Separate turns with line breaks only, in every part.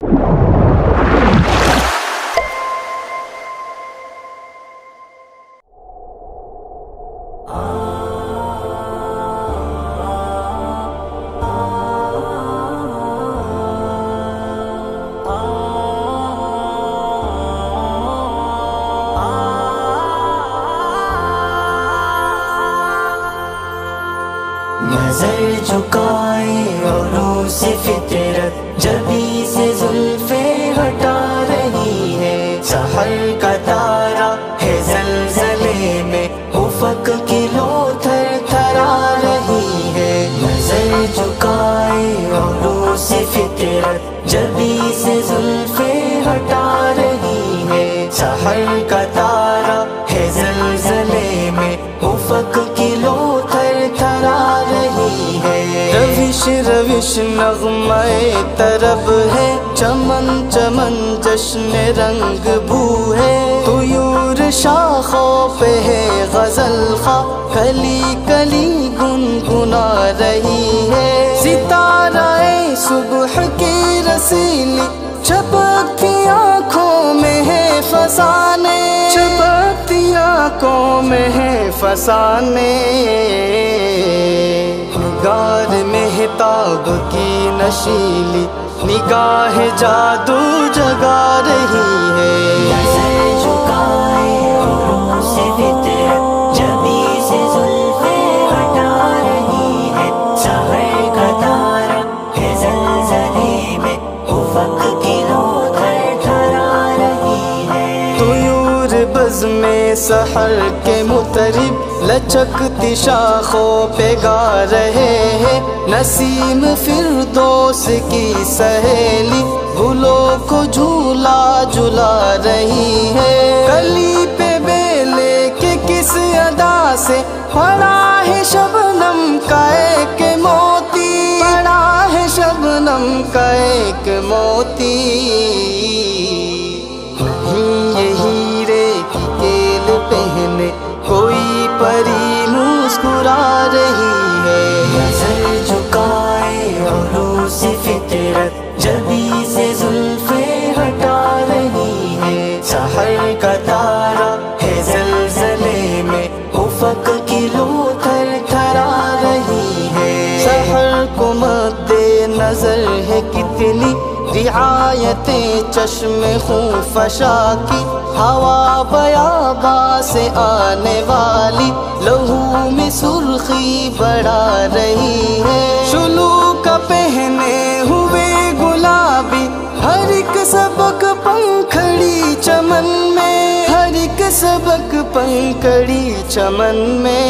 نظر جھکائے عروج سے فطرت جبیں سے زلفیں ہٹا رہی ہے، سحر کا تارا ہے زلزلے میں افق کی لو تھر تھرا رہی ہے۔ نظر جھکائے عروج سے فطرت جبیں سے زلفیں ہٹا رہی ہے، سحر کا تارا ہے زلزلے میں افق کی لو تھر تھرا رہی ہے۔ روش روش نغمہ طرب ہے، چمن چمن جشن رنگ بو ہے، طیور شاخوں پہ ہے غزل خواہ، کلی کلی گنگنا رہی ہے۔ ستارہ صبح کی رسیلی چپکتی آنکھوں میں ہے فسانے، چپکتی آنکھوں میں ہے فسانے، نگار مہتاب کی نشیلی نگاہ جادو جگا رہی ہے۔ نظر جھکائے عروج سے فطرت جبیں سے زلفیں ہٹا رہی ہے، سحر کا تارا ہے زلزلے میں افق کی لو تھر تھرا رہی ہے۔ طیور بزم سحر کے مطرب لچکتی شاخوں پہ گا رہے ہیں، نسیم فردوس کی سہیلی گلوں کو جھولا جھلا رہی ہے۔ کلی پہ بیلے کے کس ادا سے پڑا ہے شبنم کا ایک موتی، پڑا ہے شبنم کا ایک موتی، یہ ہیرے کی کیل پہنے کوئی پری مسکرا رہی ہے۔ نظر جھکائے عروج سے فطرت جبیں سے زلفیں ہٹا رہی ہے، سحر کا تارا ہے زلزلے میں افق کی لو تھر تھرا رہی ہے۔ سحر کو مد نظر ہے کتنی رعایتیں چشم خونفشا کی، ہوا بیاباں سے آنے والی لہو میں سرخی بڑھا رہی ہے۔ شلوک کا پہنے ہوئے گلابی ہر ایک سبق پنکھڑی چمن میں، ہر ایک سبق پنکھڑی چمن میں،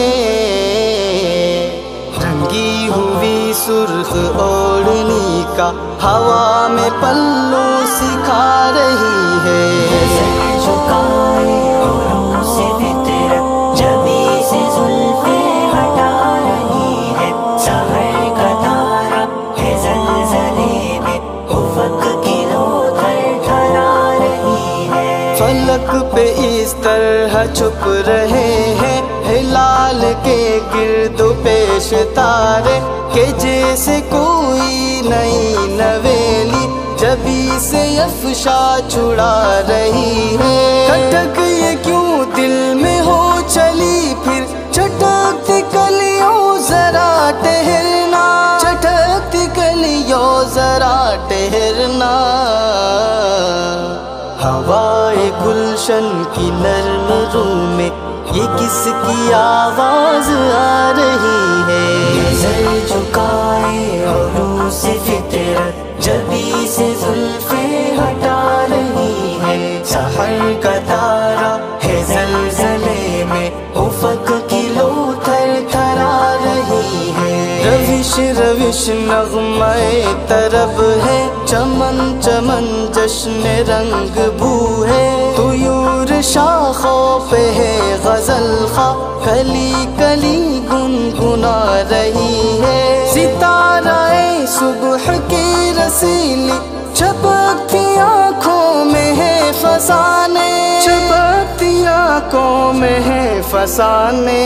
رنگی ہوئی سرخ اوڑھنی کا ہوا میں پلو سکھا رہی ہے۔ نظر جھکائے عروج سے فطرت جبیں سے زلفیں ہٹا رہی ہے، سحر کا تارا ہے زلزلے میں افق کی لو تھر تھرا رہی ہے۔ فلک پہ اس طرح چھپ رہے ہیں ہلال کے گرد و پیش تارے، کہ جیسے کوئی نئی نویلی جبیں سے افشا چھڑا رہی ہے۔ کھٹک یہ کیوں دل میں ہو چلی پھر چٹکتی کلیوں ذرا ٹہرنا، چٹکتی کلیوں ذرا ٹہرنا، ہوائے گلشن کی نرم رو میں یہ کس کی آواز آ رہی ہے۔ نظر جھکائے عروج سے فطرت جبیں سے زلفیں ہٹا رہی ہے، سحر کا تارا ہے زلزلے میں افق کی لو تھر تھرا رہی ہے۔ روش روش نغمہ طرب ہے، چمن چمن جشن رنگ بو ہے، طیور شاخوں پہ ہے غزل خواہ، کلی کلی گنگنا رہی ہے۔ ستارہ صبح کی رسیلی چپکتی آنکھوں میں ہے فسانے، چپکتی آنکھوں میں ہے فسانے،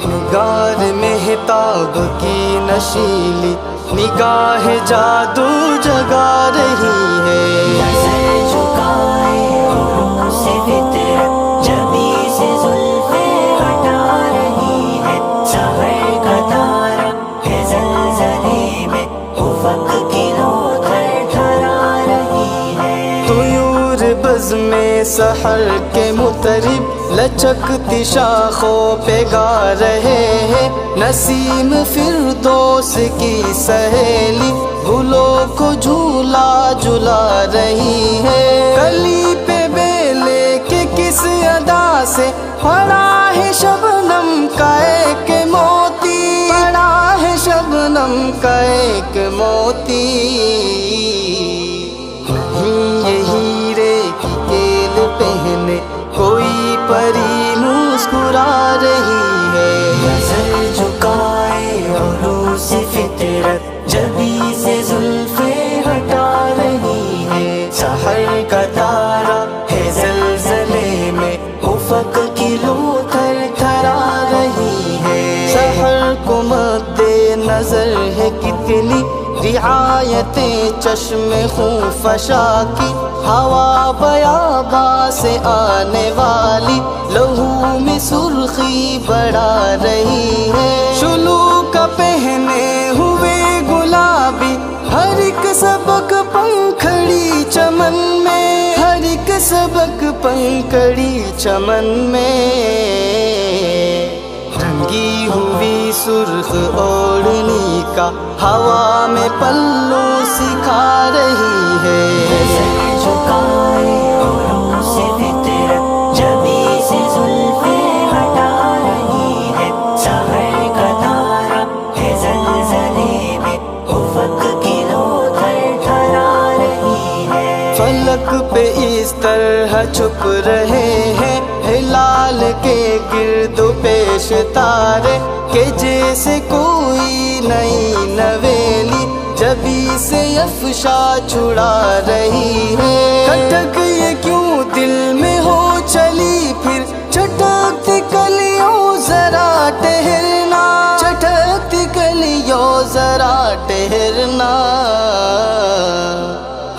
نگار مہتاب کی نشیلی نگاہ جادو جگا رہی ہے
نظر جھکائے عروج سے فطرت جبی سے زلفیں ہٹا رہی ہے سحر کا تارا ہے زلزلے میں افق کی لو تھرتھرا رہی ہے
طیور بز میں سحر کے مطرب لچکتی شاخوں پہ گا رہے ہیں نسیم فردوس کی سہیلی گلوں کو جھولا جھلا رہی ہے کلی پہ بیلے کے کس ادا سے پڑا ہے شبنم کا ایک موتی پڑا ہے شبنم کا ایک موتی نہیں یہ ہیرے کی کیل پہنے کوئی پری مسکرا رہی ہے
نظر جھکائے عروج سے فطرت جبی سے زلفیں ہٹا رہی ہے
سحر کا تارا
ہے زلزلے میں افق کی لو تھرتھرا رہی ہے
سحر کو مد نظر ہے کتنی رعایتیں چشم خونفشا کی ہوا بیاباں سے آنے والی لہو میں سرخی بڑھا رہی ہے شلو کا پہنے ہوئے گلابی ہر ایک سبق پنکھڑی چمن میں ہر ایک سبق پنکھڑی چمن میں رنگی ہوئی سرخ اوڑھنی کا ہوا میں پلو سکھا رہی ہے
نظر جھکائے عروج سے فطرت جبی سے زلفیں ہٹا رہی ہے سحر کا تارا ہے زلزلے میں افق کی لو تھرتھرا رہی ہے
فلک پہ اس طرح چھپ رہے ہیں ہلال کے گرد و پیش تارے کہ جیسے کوئی نئی نویلی جبی سے افشا چھڑا رہی ہے کھٹک یہ کیوں دل میں ہو چلی پھر چٹکتی کلیوں ذرا ٹہرنا چٹکتی کلیوں ذرا ٹہرنا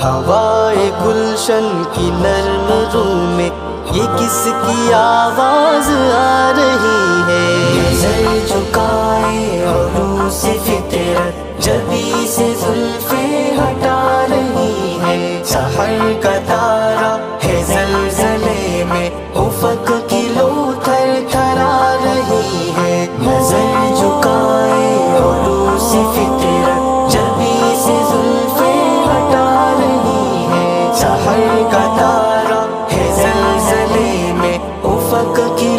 ہوائے گلشن کی نرم رو میں یہ کس کی آواز آ رہی ہے
نظر جھکائے عروج سے فطرت جبی سے زلفیں ہٹا رہی ہے
سحر کا تارا
ہے زلزلے میں افق کی لو تھرتھرا رہی ہے نظر جھکائے عروج سے فطرت جبی سے زلفیں ہٹا رہی ہے
سحر کا تارا
ہے زلزلے میں افق کی